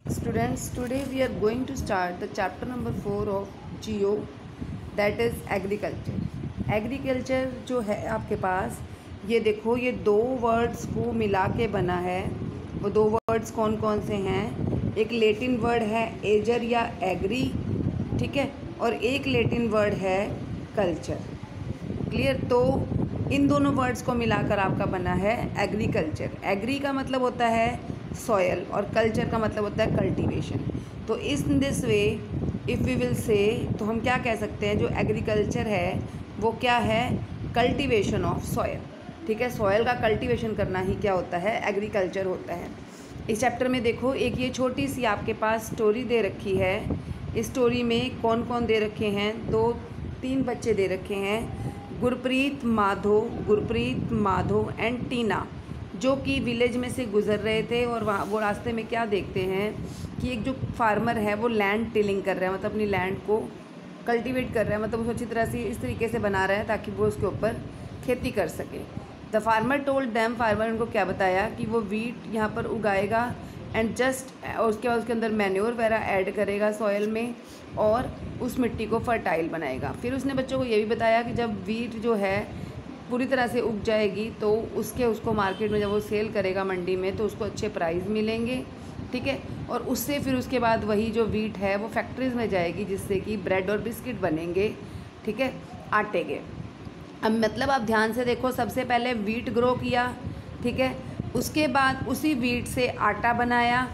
Students, today we are going to start the chapter number 4 of Geo, that is agriculture. Agriculture जो है आपके पास, ये देखो, ये दो वर्ड्स को मिला के बना है। वो दो वर्ड्स कौन कौन से हैं? एक लेटिन वर्ड है एजर या एग्री, ठीक है, और एक लेटिन वर्ड है कल्चर। क्लियर? तो इन दोनों वर्ड्स को मिलाकर आपका बना है एग्रीकल्चर। एग्री का मतलब होता है सॉयल और कल्चर का मतलब होता है कल्टीवेशन। तो इस this way if we will say, तो हम क्या कह सकते हैं, जो एग्रीकल्चर है वो क्या है? Cultivation of soil. ठीक है, सॉयल का कल्टीवेशन करना ही क्या होता है? एग्रीकल्चर होता है। इस चैप्टर में देखो, एक ये छोटी सी आपके पास स्टोरी दे रखी है। इस स्टोरी में कौन कौन दे रखे हैं? तीन बच्चे दे रखे हैं, गुरप्रीत माधो एंड टीना, जो कि विलेज में से गुज़र रहे थे। और वहाँ वो रास्ते में क्या देखते हैं कि एक जो फार्मर है वो लैंड टिलिंग कर रहा है, मतलब अपनी लैंड को कल्टीवेट कर रहा है, मतलब उसको अच्छी तरह से इस तरीके से बना रहा है ताकि वो उसके ऊपर खेती कर सके। The farmer told them, farmer उनको क्या बताया कि वो वीट यहाँ पर उगाएगा एंड उसके बाद उसके अंदर मैन्योर वगैरह ऐड करेगा सॉयल में और उस मिट्टी को फर्टाइल बनाएगा। फिर उसने बच्चों को ये भी बताया कि जब वीट जो है पूरी तरह से उग जाएगी तो उसको मार्केट में जब वो सेल करेगा मंडी में, तो उसको अच्छे प्राइस मिलेंगे। ठीक है, और उससे फिर उसके बाद वही जो वीट है वो फैक्ट्रीज़ में जाएगी, जिससे कि ब्रेड और बिस्किट बनेंगे। ठीक है, आटे के। अब मतलब आप ध्यान से देखो, सबसे पहले वीट ग्रो किया, ठीक है, उसके बाद उसी वीट से आटा बनाया।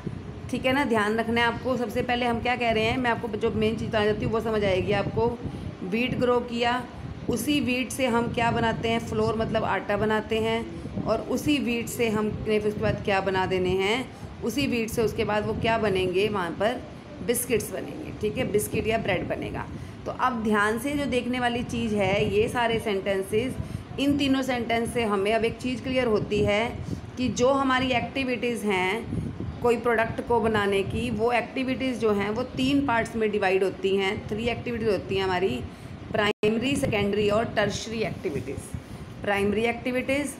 ठीक है ना, ध्यान रखना है आपको। सबसे पहले हम क्या कह रहे हैं, मैं आपको जो मेन चीज़ बता देती हूँ वो समझ आएगी आपको। वीट ग्रो किया, उसी वीट से हम क्या बनाते हैं? फ्लोर, मतलब आटा बनाते हैं। और उसी वीट से हम फिर उसके बाद क्या बना देने हैं? उसी वीट से उसके बाद वो क्या बनेंगे? वहाँ पर बिस्किट्स बनेंगे। ठीक है, बिस्किट या ब्रेड बनेगा। तो अब ध्यान से जो देखने वाली चीज़ है, ये सारे सेंटेंसेस, इन तीनों सेंटेंस से हमें अब एक चीज़ क्लियर होती है कि जो हमारी एक्टिविटीज़ हैं कोई प्रोडक्ट को बनाने की, वो एक्टिविटीज़ जो हैं वो 3 पार्ट्स में डिवाइड होती हैं। 3 एक्टिविटीज़ होती हैं हमारी, प्राइमरी, सेकेंडरी और tertiary activities. Primary activities,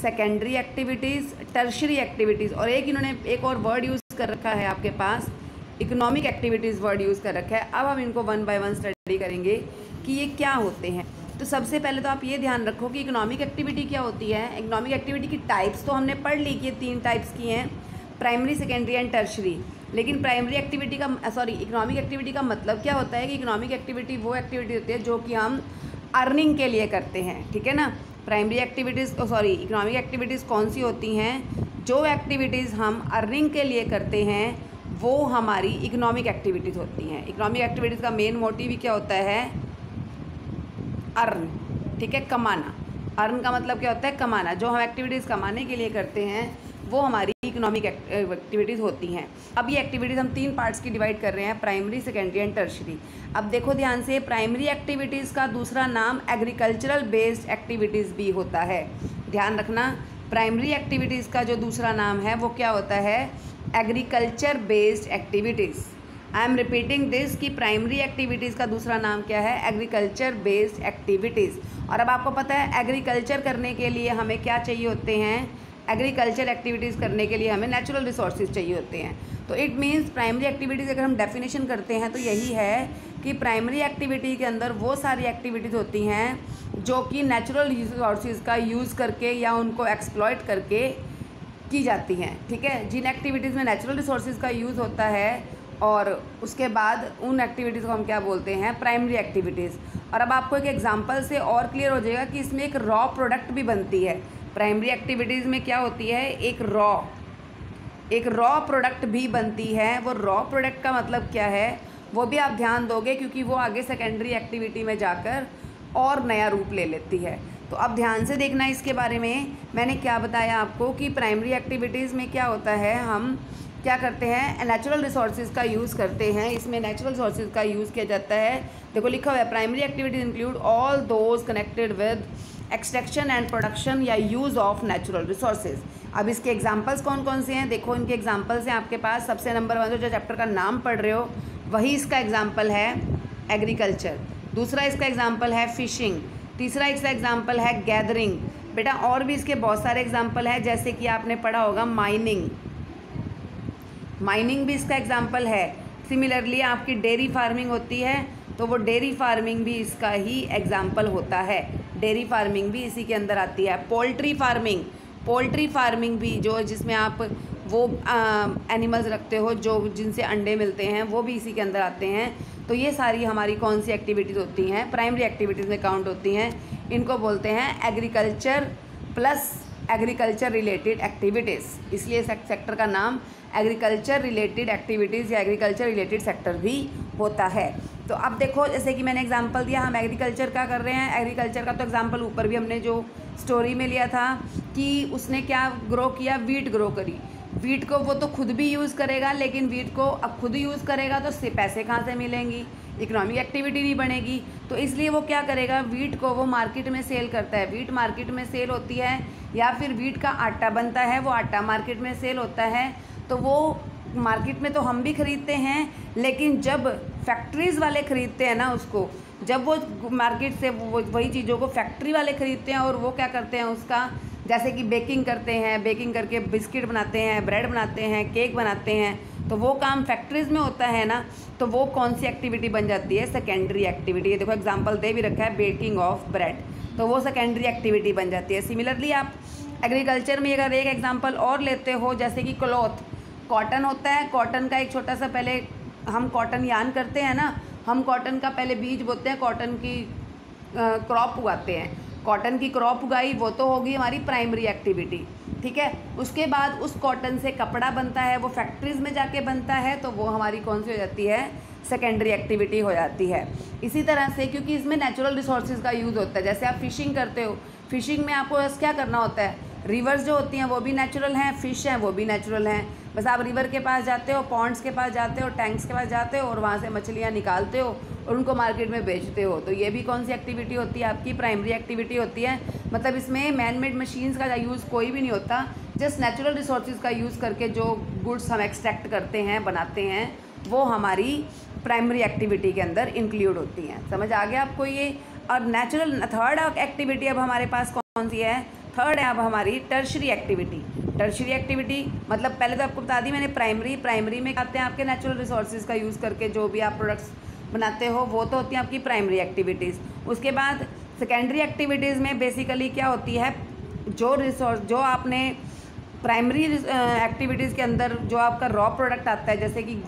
secondary activities, tertiary activities. और इन्होंने एक और वर्ड यूज़ कर रखा है आपके पास, इकोनॉमिक एक्टिविटीज़ वर्ड यूज़ कर रखा है। अब हम इनको 1 बाय 1 स्टडी करेंगे कि ये क्या होते हैं। तो सबसे पहले तो आप ये ध्यान रखो कि इकोनॉमिक एक्टिविटी क्या होती है। इकोनॉमिक एक्टिविटी की टाइप्स तो हमने पढ़ ली कि 3 टाइप्स की हैं, प्राइमरी, सेकेंडरी एंड टर्शरी। लेकिन प्राइमरी एक्टिविटी का इकोनॉमिक एक्टिविटी का मतलब क्या होता है कि इकोनॉमिक एक्टिविटी वो एक्टिविटी होती है जो कि हम अर्निंग के लिए करते हैं। ठीक है ना, प्राइमरी एक्टिविटीज़ इकोनॉमिक एक्टिविटीज़ कौन सी होती हैं? जो एक्टिविटीज़ हम अर्निंग के लिए करते हैं वो हमारी इकोनॉमिक एक्टिविटीज़ होती हैं। इकोनॉमिक एक्टिविटीज़ का मेन मोटिव ही क्या होता है? अर्न। ठीक है, कमाना। अर्न का मतलब क्या होता है? कमाना। जो हम एक्टिविटीज़ कमाने के लिए करते हैं वो हमारी इकोनॉमिक एक्टिविटीज़ होती हैं। अब ये एक्टिविटीज़ हम 3 पार्ट्स की डिवाइड कर रहे हैं, प्राइमरी, सेकेंडरी एंड टर्शरी। अब देखो ध्यान से, प्राइमरी एक्टिविटीज़ का दूसरा नाम एग्रीकल्चरल बेस्ड एक्टिविटीज़ भी होता है। ध्यान रखना, प्राइमरी एक्टिविटीज़ का जो दूसरा नाम है वो क्या होता है? Agriculture based activities. I am repeating this कि प्राइमरी एक्टिविटीज़ का दूसरा नाम क्या है? Agriculture based activities. और अब आपको पता है एग्रीकल्चर करने के लिए हमें क्या चाहिए होते हैं? एग्रीकल्चर एक्टिविटीज़ करने के लिए हमें नेचुरल रिसोर्सेज चाहिए होते हैं। तो इट मीन्स प्राइमरी एक्टिविटीज़ अगर हम डेफिनेशन करते हैं तो यही है कि प्राइमरी एक्टिविटी के अंदर वो सारी एक्टिविटीज़ होती हैं जो कि नेचुरल रिसोर्सेज का यूज़ करके या उनको एक्सप्लॉइट करके की जाती हैं। ठीक है, जिन एक्टिविटीज़ में नेचुरल रिसोर्सेज का यूज़ होता है और उसके बाद उन एक्टिविटीज़ को हम क्या बोलते हैं? Primary activities. और अब आपको एक एग्जांपल से और क्लियर हो जाएगा कि इसमें एक रॉ प्रोडक्ट भी बनती है। प्राइमरी एक्टिविटीज़ में क्या होती है? एक रॉ प्रोडक्ट भी बनती है। वो रॉ प्रोडक्ट का मतलब क्या है वो भी आप ध्यान दोगे, क्योंकि वो आगे सेकेंडरी एक्टिविटी में जाकर और नया रूप ले लेती है। तो अब ध्यान से देखना इसके बारे में। मैंने क्या बताया आपको कि प्राइमरी एक्टिविटीज़ में क्या होता है, हम क्या करते हैं? नेचुरल रिसोर्सेज का यूज़ करते हैं। इसमें नेचुरल रिसोर्सेज का यूज़ किया जाता है। देखो लिखा हुआ है, primary activities include all those connected with extraction and production या यूज़ ऑफ नेचुरल रिसोर्सेज। अब इसके एग्जांपल्स कौन कौन से हैं? देखो इनके एग्जांपल्स हैं आपके पास। सबसे नंबर 1 जो चैप्टर का नाम पढ़ रहे हो वही इसका एग्जांपल है एग्रीकल्चर। दूसरा इसका एग्जांपल है फिशिंग। तीसरा इसका एग्जांपल है गैदरिंग। बेटा और भी इसके बहुत सारे एग्जांपल हैं, जैसे कि आपने पढ़ा होगा माइनिंग, माइनिंग भी इसका एग्जाम्पल है। सिमिलरली आपकी डेयरी फार्मिंग होती है तो वो डेयरी फार्मिंग भी इसका ही एग्जाम्पल होता है, डेयरी फार्मिंग भी इसी के अंदर आती है। पोल्ट्री फार्मिंग भी जो जिसमें आप वो एनिमल्स रखते हो जो जिनसे अंडे मिलते हैं, वो भी इसी के अंदर आते हैं। तो ये सारी हमारी कौन सी एक्टिविटीज़ होती हैं, प्राइमरी एक्टिविटीज़ में काउंट होती हैं। इनको बोलते हैं agriculture plus agriculture related activities, इसलिए सेक्टर का नाम एग्रीकल्चर रिलेटेड एक्टिविटीज़ या एग्रीकल्चर रिलेटेड सेक्टर भी होता है। तो अब देखो, जैसे कि मैंने एग्जांपल दिया, हम एग्रीकल्चर का कर रहे हैं। एग्रीकल्चर का तो एग्जांपल ऊपर भी हमने जो स्टोरी में लिया था कि उसने क्या ग्रो किया, वीट ग्रो करी। वीट को वो तो खुद भी यूज़ करेगा, लेकिन वीट को अब खुद यूज़ करेगा तो पैसे कहाँ से मिलेंगी, इकोनॉमिक एक्टिविटी नहीं बनेगी। तो इसलिए वो क्या करेगा, वीट को वो मार्केट में सेल करता है। वीट मार्केट में सेल होती है, या फिर वीट का आटा बनता है, वो आटा मार्केट में सेल होता है। तो वो मार्केट में तो हम भी ख़रीदते हैं, लेकिन जब फैक्ट्रीज़ वाले ख़रीदते हैं ना उसको, जब वो मार्केट से वही चीज़ों को फैक्ट्री वाले ख़रीदते हैं और वो क्या करते हैं उसका, जैसे कि बेकिंग करते हैं, बेकिंग करके बिस्किट बनाते हैं, ब्रेड बनाते हैं, केक बनाते हैं, तो वो काम फैक्ट्रीज़ में होता है ना। तो वो कौन सी एक्टिविटी बन जाती है, सेकेंडरी एक्टिविटी। ये देखो एग्जांपल दे भी रखा है, बेकिंग ऑफ ब्रेड, तो वो सेकेंडरी एक्टिविटी बन जाती है। सिमिलरली आप एग्रीकल्चर में अगर एक एग्जांपल और लेते हो, जैसे कि क्लॉथ, कॉटन होता है। कॉटन का एक छोटा सा, पहले हम कॉटन यार्न करते हैं ना, हम कॉटन का पहले बीज बोते हैं, कॉटन की क्रॉप उगाते हैं। कॉटन की क्रॉप उगाई, वो तो होगी हमारी प्राइमरी एक्टिविटी, ठीक है। उसके बाद उस कॉटन से कपड़ा बनता है, वो फैक्ट्रीज़ में जाके बनता है, तो वो हमारी कौन सी हो जाती है, सेकेंडरी एक्टिविटी हो जाती है। इसी तरह से, क्योंकि इसमें नेचुरल रिसोर्सेज का यूज़ होता है, जैसे आप फिशिंग करते हो, फिशिंग में आपको बस क्या करना होता है, रिवर्स जो होती हैं वो भी नेचुरल हैं, फ़िश हैं वो भी नेचुरल हैं। बस आप रिवर के पास जाते हो, पॉन्ड्स के पास जाते हो, टैंक्स के पास जाते हो और वहाँ से मछलियाँ निकालते हो और उनको मार्केट में बेचते हो। तो ये भी कौन सी एक्टिविटी होती है, आपकी प्राइमरी एक्टिविटी होती है। मतलब इसमें मैन मेड मशीन्स का यूज़ कोई भी नहीं होता, जस्ट नेचुरल रिसोर्सेज का यूज़ करके जो गुड्स हम एक्सट्रैक्ट करते हैं, बनाते हैं, वो हमारी प्राइमरी एक्टिविटी के अंदर इंक्लूड होती हैं। समझ आ गया आपको ये। और नेचुरल थर्ड एक्टिविटी अब हमारे पास कौन सी है, थर्ड है अब हमारी टर्शरी एक्टिविटी। टर्शरी एक्टिविटी मतलब पहले तो आपको बता दी मैंने, प्राइमरी में आते हैं आपके नेचुरल रिसोर्सेज का यूज़ करके जो भी आप प्रोडक्ट्स बनाते हो, वो तो होती हैं आपकी प्राइमरी एक्टिविटीज़। उसके बाद सेकेंडरी एक्टिविटीज़ में बेसिकली क्या होती है, जो रिसोर्स जो आपने प्राइमरी एक्टिविटीज़ के अंदर जो आपका रॉ प्रोडक्ट आता है, जैसे कि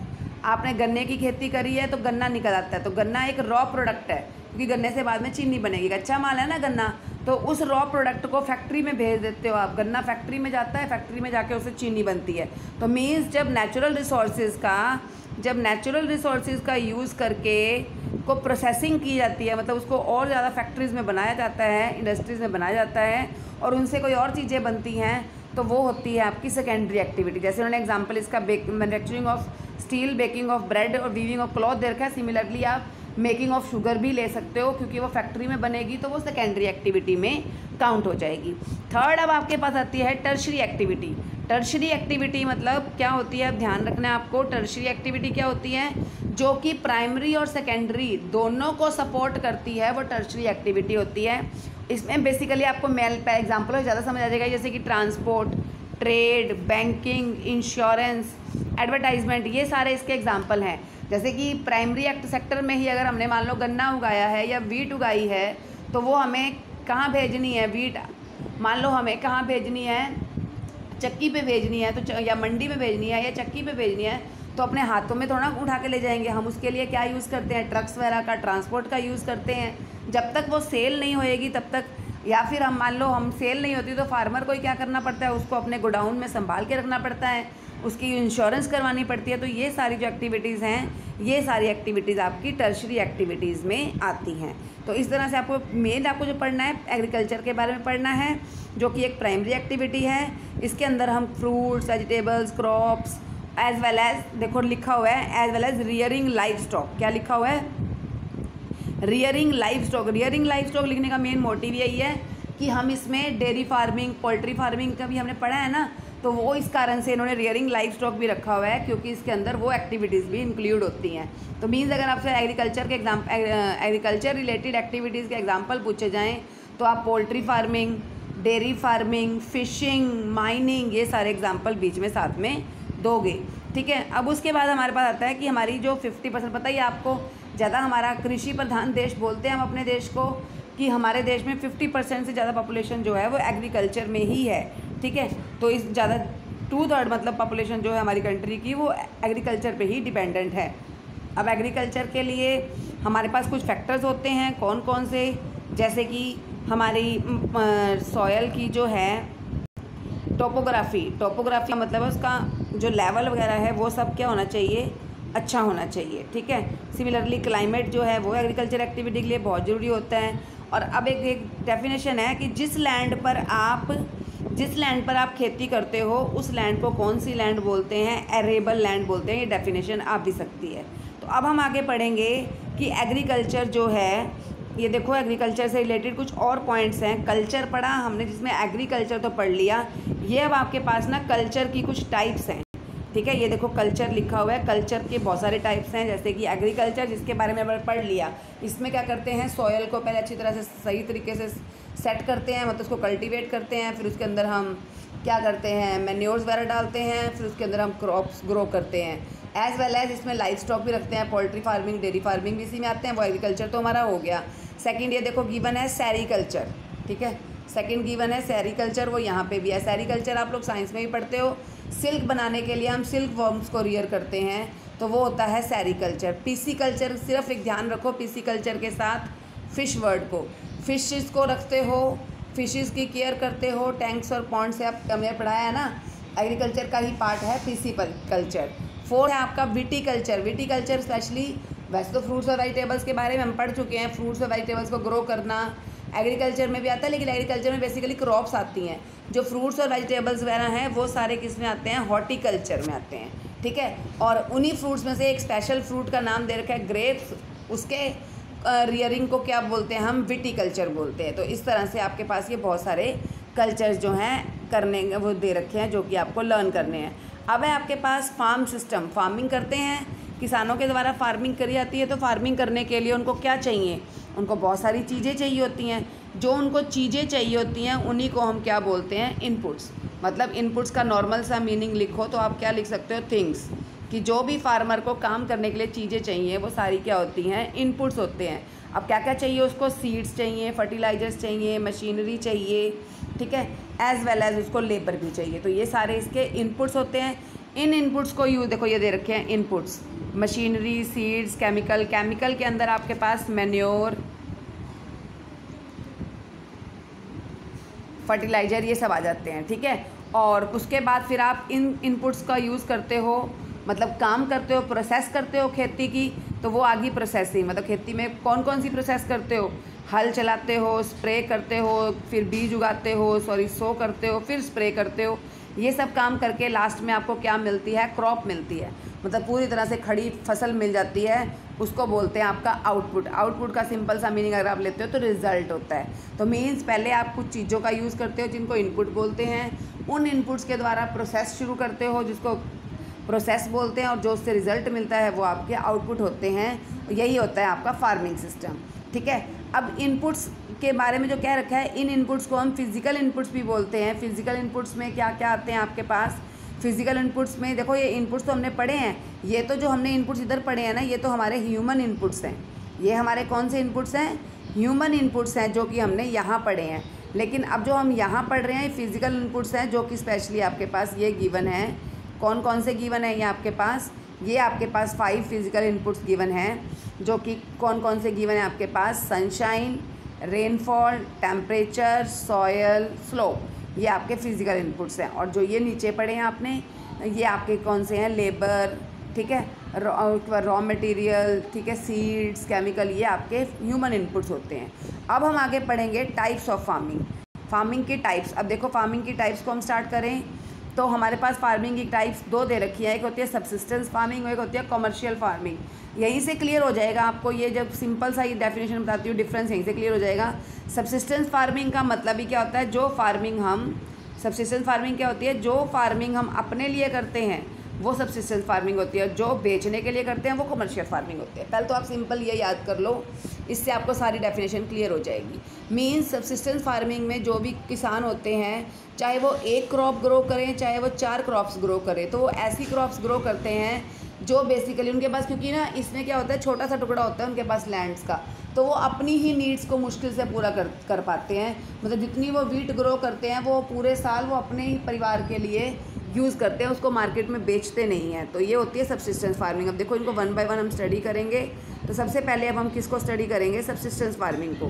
आपने गन्ने की खेती करी है तो गन्ना निकल आता है, तो गन्ना एक रॉ प्रोडक्ट है, क्योंकि गन्ने से बाद में चीनी बनेगी, कच्चा माल है ना गन्ना। तो उस रॉ प्रोडक्ट को फैक्ट्री में भेज देते हो आप, गन्ना फैक्ट्री में जाता है, फैक्ट्री में जाके उससे चीनी बनती है। तो मीन्स जब नेचुरल रिसोर्सेज का यूज़ करके को प्रोसेसिंग की जाती है, मतलब उसको और ज़्यादा फैक्ट्रीज़ में बनाया जाता है, इंडस्ट्रीज़ में बनाया जाता है और उनसे कोई और चीज़ें बनती हैं, तो वो होती है आपकी सेकेंडरी एक्टिविटी। जैसे उन्होंने एग्जांपल इसका manufacturing of steel, baking of bread और वीविंग ऑफ क्लॉथ दे रखा है। सिमिलरली आप मेकिंग ऑफ शुगर भी ले सकते हो, क्योंकि वो फैक्ट्री में बनेगी तो वो सेकेंडरी एक्टिविटी में काउंट हो जाएगी। थर्ड अब आपके पास आती है टर्शरी एक्टिविटी। टर्शरी एक्टिविटी मतलब क्या होती है, अब ध्यान रखना है आपको। टर्शरी एक्टिविटी क्या होती है, जो कि प्राइमरी और सेकेंडरी दोनों को सपोर्ट करती है, वो टर्शरी एक्टिविटी होती है। इसमें बेसिकली आपको मेल पे एग्जाम्पल हो ज़्यादा समझ आ जाएगा, जैसे कि transport, trade, banking, insurance, advertisement, ये सारे इसके एग्जाम्पल हैं। जैसे कि प्राइमरी सेक्टर में ही अगर हमने मान लो गन्ना उगाया है या वीट उगाई है, तो वो हमें कहाँ भेजनी है, वीट मान लो हमें कहाँ भेजनी है, चक्की पे भेजनी है, तो या मंडी में भेजनी है या चक्की पे भेजनी है, तो अपने हाथों में थोड़ा उठा के ले जाएंगे हम। उसके लिए क्या यूज़ करते हैं, ट्रक्स वगैरह का, ट्रांसपोर्ट का यूज़ करते हैं। जब तक वो सेल नहीं होएगी तब तक, या फिर हम मान लो हम सेल नहीं होती तो फार्मर को क्या करना पड़ता है, उसको अपने गोडाउन में संभाल के रखना पड़ता है, उसकी इंश्योरेंस करवानी पड़ती है। तो ये सारी जो एक्टिविटीज़ हैं, ये सारी एक्टिविटीज़ आपकी टर्शरी एक्टिविटीज़ में आती हैं। तो इस तरह से आपको मेन आपको जो पढ़ना है, एग्रीकल्चर के बारे में पढ़ना है, जो कि एक प्राइमरी एक्टिविटी है। इसके अंदर हम fruits, vegetables, crops, as well as, देखो लिखा हुआ है as well as rearing livestock. क्या लिखा हुआ है, rearing livestock. Rearing livestock लिखने का मेन मोटिव यही है कि हम इसमें डेयरी फार्मिंग, पोल्ट्री फार्मिंग का भी हमने पढ़ा है ना, तो वो इस कारण से इन्होंने रियरिंग लाइव स्टॉक भी रखा हुआ है, क्योंकि इसके अंदर वो एक्टिविटीज़ भी इंक्लूड होती हैं। तो मीन्स अगर आपसे एग्रीकल्चर रिलेटेड एक्टिविटीज़ के एग्जाम्पल पूछे जाएँ तो आप poultry farming, dairy farming, fishing, mining, ये सारे एग्जाम्पल बीच में साथ में दोगे, ठीक है। अब उसके बाद हमारे पास आता है कि हमारी जो 50%, पता ही आपको, ज़्यादा हमारा कृषि प्रधान देश बोलते हैं हम अपने देश को, कि हमारे देश में 50% से ज़्यादा पॉपुलेशन जो है वो एग्रीकल्चर में ही है। ठीक है, तो इस ज़्यादा 2/3 मतलब पॉपुलेशन जो है हमारी कंट्री की वो एग्रीकल्चर पे ही डिपेंडेंट है। अब एग्रीकल्चर के लिए हमारे पास कुछ फैक्टर्स होते हैं, कौन कौन से, जैसे कि हमारी सॉयल की जो है टोपोग्राफी का मतलब है उसका जो लेवल वगैरह है वो सब क्या होना चाहिए, अच्छा होना चाहिए। ठीक है, सिमिलरली क्लाइमेट जो है वो एग्रीकल्चर एक्टिविटी के लिए बहुत ज़रूरी होता है। और अब एक डेफिनेशन है कि जिस लैंड पर आप खेती करते हो उस लैंड को कौन सी लैंड बोलते हैं, एरेबल लैंड बोलते हैं। ये डेफिनेशन आ भी सकती है। तो अब हम आगे पढ़ेंगे कि एग्रीकल्चर जो है, ये देखो एग्रीकल्चर से रिलेटेड कुछ और पॉइंट्स हैं। कल्चर पढ़ा हमने जिसमें एग्रीकल्चर तो पढ़ लिया, ये अब आपके पास ना कल्चर की कुछ टाइप्स हैं। ठीक है, ये देखो कल्चर लिखा हुआ है, कल्चर के बहुत सारे टाइप्स हैं, जैसे कि एग्रीकल्चर जिसके बारे में हमने पढ़ लिया। इसमें क्या करते हैं, सॉयल को पहले अच्छी तरह से सही तरीके से सेट करते हैं, मतलब उसको कल्टीवेट करते हैं, फिर उसके अंदर हम क्या करते हैं, मैन्योर्स वगैरह डालते हैं, फिर उसके अंदर हम क्रॉप्स ग्रो करते हैं। एज वेल एज इसमें लाइफ स्टॉक भी रखते हैं, पोल्ट्री फार्मिंग, डेयरी फार्मिंग भी इसी में आते हैं। वो एग्रीकल्चर तो हमारा हो गया। सेकंड ये देखो गिवन है सेरीकल्चर। ठीक है, सेकंड गिवन है सेरीकल्चर, वो यहाँ पे भी है। सेरीकल्चर आप लोग साइंस में भी पढ़ते हो। सिल्क बनाने के लिए हम सिल्क वर्म्स को रियर करते हैं, तो वो होता है सेरीकल्चर। पिसिकल्चर, सिर्फ एक ध्यान रखो पिसिकल्चर के साथ फिश वर्ड को, फिशेस को रखते हो, फिशेस की केयर करते हो, टैंक्स और पॉन्ड से आप हमने पढ़ाया है ना, एग्रीकल्चर का ही पार्ट है पिसिकल्चर। फोर्थ है आपका विटीकल्चर। विटीकल्चर स्पेशली, वैसे तो फ्रूट्स और वेजिटेबल्स के बारे में हम पढ़ चुके हैं, फ्रूट्स और वेजिटेबल्स को ग्रो करना एग्रीकल्चर में भी आता है, लेकिन एग्रीकल्चर में बेसिकली क्रॉप्स आती हैं। जो फ्रूट्स और वेजिटेबल्स वगैरह हैं वो सारे किस में आते हैं, हॉर्टिकल्चर में आते हैं। ठीक है, और उन्हीं फ्रूट्स में से एक स्पेशल फ्रूट का नाम दे रखा है ग्रेप्स, उसके रियरिंग को क्या बोलते हैं, हम विटीकल्चर बोलते हैं। तो इस तरह से आपके पास ये बहुत सारे कल्चर्स जो हैं करने वो दे रखे हैं, जो कि आपको लर्न करने हैं। अब है आपके पास फार्म सिस्टम, फार्मिंग करते हैं, किसानों के द्वारा फार्मिंग करी जाती है। तो फार्मिंग करने के लिए उनको क्या चाहिए, उनको बहुत सारी चीज़ें चाहिए होती हैं। जो उनको चीज़ें चाहिए होती हैं उन्हीं को हम क्या बोलते हैं, इनपुट्स। मतलब इनपुट्स का नॉर्मल सा मीनिंग लिखो तो आप क्या लिख सकते हो, थिंग्स। कि जो भी फार्मर को काम करने के लिए चीज़ें चाहिए वो सारी क्या होती हैं, इनपुट्स होते हैं। अब क्या क्या चाहिए उसको, सीड्स चाहिए, फर्टिलाइजर्स चाहिए, मशीनरी चाहिए। ठीक है, एज वेल एज उसको लेबर भी चाहिए। तो ये सारे इसके इनपुट्स होते हैं। इन इनपुट्स को यूज देखो ये दे रखे हैं inputs, machinery, seeds, chemical. Chemical के अंदर आपके पास मैन्योर, फर्टिलाइज़र, ये सब आ जाते हैं। ठीक है, और उसके बाद फिर आप इन इनपुट्स का यूज़ करते हो, मतलब काम करते हो, प्रोसेस करते हो खेती की। तो वो आगे प्रोसेसिंग, मतलब खेती में कौन कौन सी प्रोसेस करते हो, हल चलाते हो, स्प्रे करते हो, फिर बीज उगाते हो, सो करते हो, फिर स्प्रे करते हो। ये सब काम करके लास्ट में आपको क्या मिलती है, क्रॉप मिलती है, मतलब पूरी तरह से खड़ी फसल मिल जाती है। उसको बोलते हैं आपका आउटपुट। आउटपुट का सिंपल सा मीनिंग अगर आप लेते हो तो रिजल्ट होता है। तो मीन्स पहले आप कुछ चीज़ों का यूज़ करते हो जिनको इनपुट बोलते हैं, उन इनपुट्स के द्वारा प्रोसेस शुरू करते हो जिसको प्रोसेस बोलते हैं, और जो उससे रिजल्ट मिलता है वो आपके आउटपुट होते हैं। यही होता है आपका फार्मिंग सिस्टम। ठीक है, अब इनपुट्स के बारे में जो कह रखा है, इन इनपुट्स को हम फिज़िकल इनपुट्स भी बोलते हैं। फिज़िकल इनपुट्स में क्या क्या आते हैं आपके पास, फिज़िकल इनपुट्स में देखो ये इनपुट्स तो हमने पढ़े हैं, ये तो जो हमने इनपुट्स इधर पढ़े हैं ना, ये तो हमारे ह्यूमन इनपुट्स हैं। ये हमारे कौन से इनपुट्स हैं, ह्यूमन इनपुट्स हैं, जो कि हमने यहाँ पढ़े हैं। लेकिन अब जो हम यहाँ पढ़ रहे हैं फिज़िकल इनपुट्स हैं, जो कि स्पेशली आपके पास ये गिवन है। कौन कौन से गिवन है ये आपके पास, ये आपके पास 5 फिज़िकल इनपुट्स गिवन हैं, जो कि कौन कौन से गिवन है आपके पास, sunshine, rainfall, temperature, soil, slope. ये आपके फिज़िकल इनपुट्स हैं। और जो ये नीचे पढ़े हैं आपने, ये आपके कौन से हैं, लेबर, ठीक है, रॉ मटेरियल, ठीक है, सीड्स, केमिकल, ये आपके ह्यूमन इनपुट्स होते हैं। अब हम आगे पढ़ेंगे टाइप्स ऑफ फार्मिंग। फार्मिंग की टाइप्स, अब देखो फार्मिंग की टाइप्स को हम स्टार्ट करें तो हमारे पास फार्मिंग की टाइप्स 2 दे रखी है, एक होती है सब्सिस्टेंस फार्मिंग और एक होती है कमर्शियल फार्मिंग। यहीं से क्लियर हो जाएगा आपको, ये जब सिंपल सा ही डेफिनेशन बताती हूँ, डिफरेंस यहीं से क्लियर हो जाएगा। सब्सिस्टेंस फार्मिंग का मतलब ही क्या होता है, जो फार्मिंग हम, सब्सिस्टेंस फार्मिंग क्या होती है, जो फार्मिंग हम अपने लिए करते हैं, वो सब्सिस्टेंस फार्मिंग होती है। जो बेचने के लिए करते हैं वो कमर्शियल फार्मिंग होती है। पहले तो आप सिंपल ये याद कर लो, इससे आपको सारी डेफिनेशन क्लियर हो जाएगी। मीन्स सब्सिस्टेंस फार्मिंग में जो भी किसान होते हैं, चाहे वो एक क्रॉप ग्रो करें चाहे वो 4 क्रॉप्स ग्रो करें, तो वो ऐसी क्रॉप्स ग्रो करते हैं जो बेसिकली उनके पास, क्योंकि ना इसमें क्या होता है, छोटा सा टुकड़ा होता है उनके पास लैंड्स का, तो वो अपनी ही नीड्स को मुश्किल से पूरा कर पाते हैं। मतलब जितनी वो वीट ग्रो करते हैं वो पूरे साल वो अपने ही परिवार के लिए यूज़ करते हैं, उसको मार्केट में बेचते नहीं हैं। तो ये होती है सब्सिस्टेंस फार्मिंग। अब देखो इनको 1 बाय 1 हम स्टडी करेंगे। तो सबसे पहले अब हम किसको स्टडी करेंगे, सब्सिस्टेंस फार्मिंग को।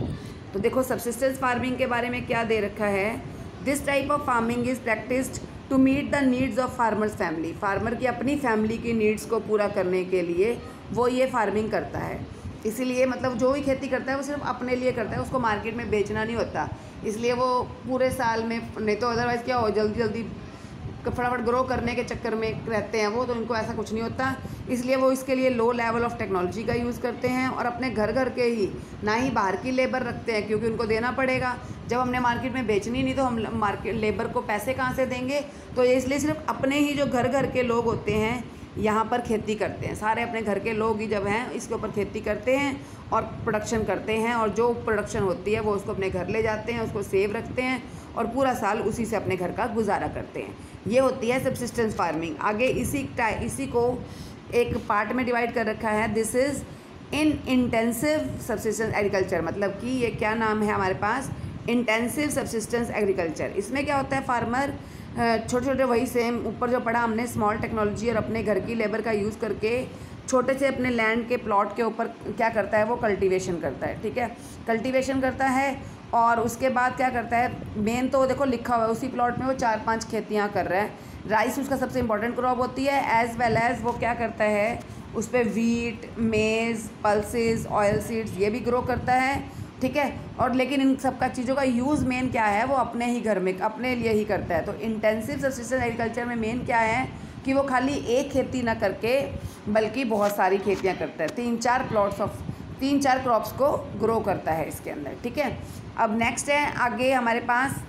तो देखो सब्सिस्टेंस फार्मिंग के बारे में क्या दे रखा है, this type of farming is practised to meet the needs of farmers family. Farmer की अपनी फैमिली की नीड्स को पूरा करने के लिए वो ये फार्मिंग करता है। इसीलिए मतलब जो भी खेती करता है वो सिर्फ अपने लिए करता है, उसको मार्केट में बेचना नहीं होता। इसलिए वो पूरे साल में, नहीं तो अदरवाइज़ क्या हो, जल्दी जल्दी फटाफट ग्रो करने के चक्कर में रहते हैं वो, तो उनको ऐसा कुछ नहीं होता। इसलिए वो इसके लिए लो लेवल ऑफ टेक्नोलॉजी का यूज़ करते हैं और अपने घर के ही, ना ही बाहर की लेबर रखते हैं, क्योंकि उनको देना पड़ेगा। जब हमने मार्केट में बेचनी नहीं तो हम मार्केट लेबर को पैसे कहाँ से देंगे। तो ये इसलिए सिर्फ अपने ही जो घर के लोग होते हैं यहाँ पर खेती करते हैं। सारे अपने घर के लोग ही जब हैं इसके ऊपर खेती करते हैं और प्रोडक्शन करते हैं, और जो प्रोडक्शन होती है वो उसको अपने घर ले जाते हैं, उसको सेव रखते हैं और पूरा साल उसी से अपने घर का गुजारा करते हैं। ये होती है सब्सिस्टेंस फार्मिंग। आगे इसी को एक पार्ट में डिवाइड कर रखा है, this is in intensive subsistence agriculture. मतलब कि ये क्या नाम है हमारे पास, इंटेंसिव सब्सिस्टेंस एग्रीकल्चर। इसमें क्या होता है, फार्मर छोटे छोटे, वही सेम ऊपर जो पढ़ा हमने, स्मॉल टेक्नोलॉजी और अपने घर की लेबर का यूज़ करके छोटे से अपने लैंड के प्लॉट के ऊपर क्या करता है, वो कल्टीवेशन करता है। ठीक है, कल्टीवेशन करता है और उसके बाद क्या करता है, मेन तो देखो लिखा हुआ है उसी प्लॉट में वो 4-5 खेतियाँ कर रहा है। राइस उसका सबसे इंपॉर्टेंट क्रॉप होती है, एज़ वेल एज़ वो क्या करता है, उस पर वीट, मेज़, पल्सेस, ऑयल सीड्स ये भी ग्रो करता है। ठीक है, और लेकिन इन सब का चीज़ों का यूज़ मेन क्या है, वो अपने ही घर में अपने लिए ही करता है। तो इंटेंसिव सब्सिस्टेंस एग्रीकल्चर में मेन क्या है कि वो खाली एक खेती ना करके बल्कि बहुत सारी खेतियाँ करता है, 3-4 क्रॉप्स को ग्रो करता है इसके अंदर। ठीक है, अब नेक्स्ट है आगे हमारे पास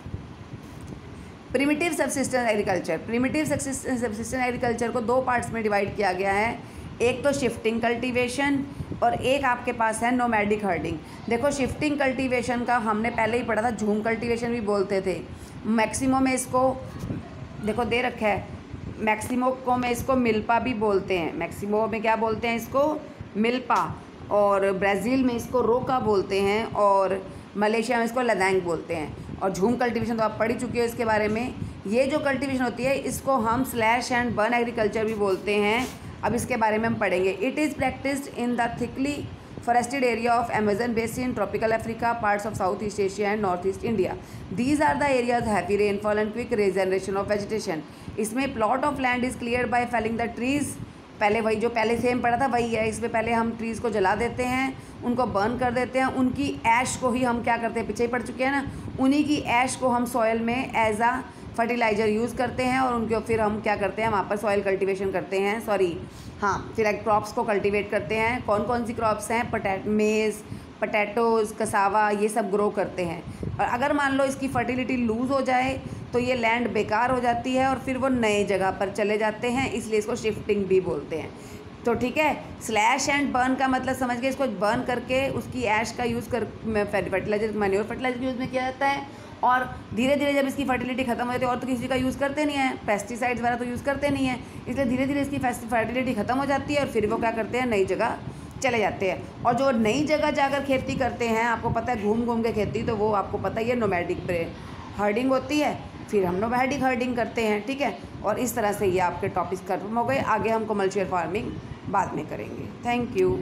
primitive subsistence agriculture. Primitive subsistence agriculture को 2 पार्ट्स में डिवाइड किया गया है, एक तो शिफ्टिंग कल्टीवेशन और एक आपके पास है नोमैडिक हर्डिंग। देखो शिफ्टिंग कल्टीवेशन का हमने पहले ही पढ़ा था, झूम कल्टीवेशन भी बोलते थे। मैक्सिमो में इसको देखो दे रखा है, मैक्सिमो को में इसको मिल्पा भी बोलते हैं। मैक्सिमो में क्या बोलते हैं, इसको मिल्पा, और ब्राज़ील में इसको रोका बोलते हैं, और मलेशिया में इसको लदांग बोलते हैं। और झूम कल्टीवेशन तो आप पढ़ ही चुके हो इसके बारे में। ये जो कल्टीवेशन होती है इसको हम स्लैश एंड बर्न एग्रीकल्चर भी बोलते हैं। अब इसके बारे में हम पढ़ेंगे। It is practised in the thickly forested area of Amazon basin, tropical Africa, parts of South East Asia and North East India. These are the areas heavy rainfall and quick regeneration of vegetation. इसमें plot of land is cleared by felling the trees. पहले वही जो पहले same पढ़ा था वही है, इसमें पहले हम ट्रीज़ को जला देते हैं, उनको बर्न कर देते हैं, उनकी ऐश को ही हम क्या करते हैं, पीछे ही पड़ चुके हैं ना, उन्हीं की ऐश को हम सॉइल में एज आ फर्टिलाइज़र यूज़ करते हैं और उनके फिर हम क्या करते हैं, वहाँ पर सॉइल कल्टीवेशन करते हैं, फिर क्रॉप्स को कल्टीवेट करते हैं। कौन कौन सी क्रॉप्स हैं, मेज़, पटैटोज़, कसावा, ये सब ग्रो करते हैं। और अगर मान लो इसकी फर्टिलिटी लूज़ हो जाए तो ये लैंड बेकार हो जाती है और फिर वो नए जगह पर चले जाते हैं, इसलिए इसको शिफ्टिंग भी बोलते हैं। तो ठीक है, स्लैश एंड बर्न का मतलब समझ गए, इसको बर्न करके उसकी ऐश का यूज़ कर फर्टिलाइजर, मैन्योर फर्टिलाइजर यूज़ में किया जाता है। और धीरे धीरे जब इसकी फर्टिलिटी खत्म हो जाती है, और तो किसी का यूज़ करते नहीं है, पेस्टिसाइड्स वगैरह तो यूज़ करते नहीं है, इसलिए धीरे धीरे इसकी फर्टिलिटी खत्म हो जाती है और फिर वो क्या करते हैं, नई जगह चले जाते हैं। और जो नई जगह जाकर खेती करते हैं, आपको पता है घूम घूम के खेती, तो वो आपको पता ही है नोमैडिक हर्डिंग होती है, फिर हम नोमैडिक हर्डिंग करते हैं। ठीक है, और इस तरह से ये आपके टॉपिक्स खत्म हो गए। आगे हम कमर्शियल फार्मिंग बाद में करेंगे। Thank you.